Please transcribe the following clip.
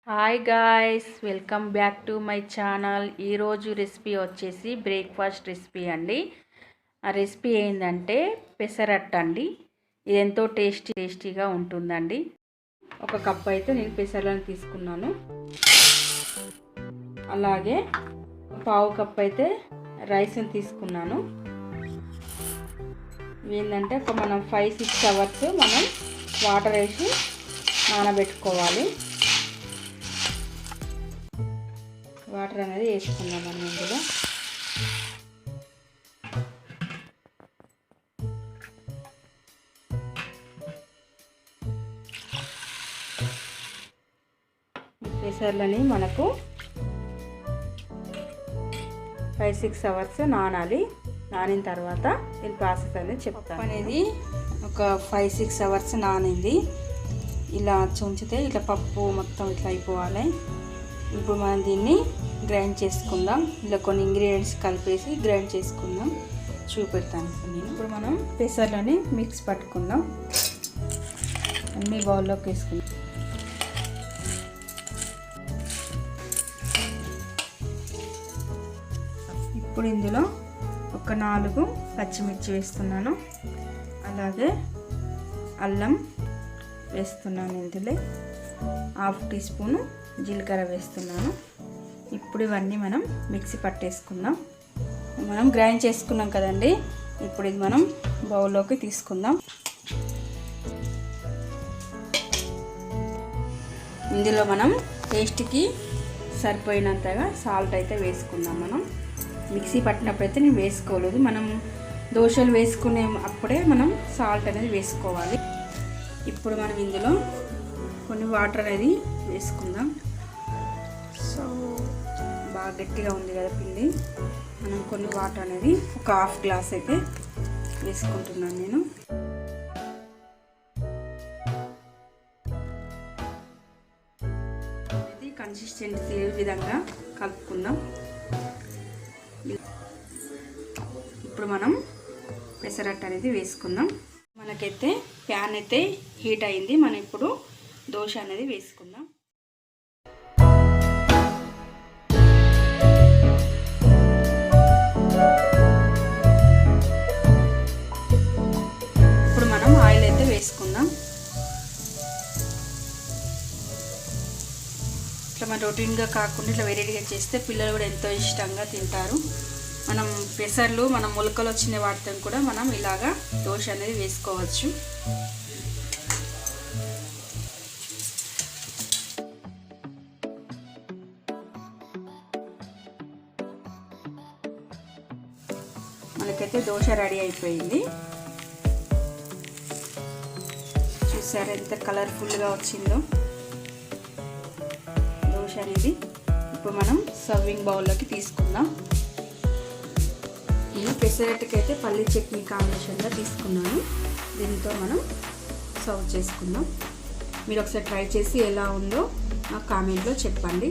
Hi guys, welcome back to my channel. ఈరోజు recipe వచ్చేసి breakfast recipe అండి. ఆ రెసిపీ ఏంటంటే పెసరట్టు అండి. ఇది ఎంతో టేస్టీగా ఉంటుందండి. ఒక కప్ అయితే నేను పెసరలను తీసుకున్నాను. అలాగే పావు కప్ అయితే రైస్ని తీసుకున్నాను. ఏంటంటే మనం 5-6 అవర్స్ మనం వాటర్ వేసి నానబెట్టుకోవాలి. వాటర్ అనేది వేసుకుందాం మనం ఇందులో. పెసర్లని మనకు 5-6 అవర్స్ నానాలి. నానిన తర్వాత దీని ప్రాసెస్ అనేది చెప్తాను. అనేది ఒక 5-6 అవర్స్ నానింది. ఇలా ఉంచితే ఇట్లా పప్పు మొత్తం ఇట్లా అయిపోవాలి. ఇప్పుడు మనం దీన్ని గ్రైండ్ చేసుకుందాం. ఇలా కొన్ని ఇంగ్రీడియంట్స్ కలిపేసి గ్రైండ్ చేసుకుందాం, చూపెడతాను నేను. ఇప్పుడు మనం పెసర్లని మిక్స్ పట్టుకుందాం. అన్ని బౌల్లోకి వేసుకుందాం. ఇప్పుడు ఇందులో ఒక 4 పచ్చిమిర్చి వేస్తున్నాను. అలాగే అల్లం వేస్తున్నాను. ఇందులో 1/2 టీ స్పూను జీలకర్ర వేస్తున్నాను. ఇప్పుడు ఇవన్నీ మనం మిక్సీ పట్టేసుకుందాం. మనం గ్రైండ్ చేసుకున్నాం కదండి. ఇప్పుడు ఇది మనం బౌల్లోకి తీసుకుందాం. ఇందులో మనం టేస్ట్కి సరిపోయినంతగా సాల్ట్ అయితే వేసుకుందాం. మనం మిక్సీ పట్టినప్పుడైతే నేను వేసుకోలేదు. మనం దోశలు వేసుకునే అప్పుడే మనం సాల్ట్ అనేది వేసుకోవాలి. ఇప్పుడు మనం ఇందులో కొన్ని వాటర్ అనేది వేసుకుందాం. సో బాగా గట్టిగా ఉంది కదా పిండి. మనం కొన్ని వాటర్ అనేది ఒక 1/2 గ్లాస్ అయితే వేసుకుంటున్నాను నేను. ఇది కన్సిస్టెన్సీ విధంగా కలుపుకుందాం. ఇప్పుడు మనం పెసరట్టు అనేది వేసుకుందాం. మనకైతే ప్యాన్ అయితే హీట్ అయింది. మనం ఇప్పుడు దోశ అనేది వేసుకుందాం. ఇప్పుడు మనం ఆయిల్ అయితే వేసుకుందాం. ఇట్లా మనం రొటీన్గా కాకుండా ఇట్లా వెరైటీగా చేస్తే పిల్లలు కూడా ఎంతో ఇష్టంగా తింటారు. మనం పెసర్లు మనం మొలకలు వచ్చిన వాటితో కూడా మనం ఇలాగా దోశ అనేది వేసుకోవచ్చు. మనకైతే దోశ రెడీ అయిపోయింది. చూసారా ఎంత కలర్ఫుల్గా వచ్చిందో దోశ అనేది. ఇప్పుడు మనం సర్వింగ్ బౌల్లోకి తీసుకుందాం. నేను పెసరట్టుకి అయితే పల్లీ చట్నీ కాంబినేషన్గా తీసుకున్నాను. దీంతో మనం సర్వ్ చేసుకుందాం. మీరు ఒకసారి ట్రై చేసి ఎలా ఉందో నాకు కామెంట్లో చెప్పండి.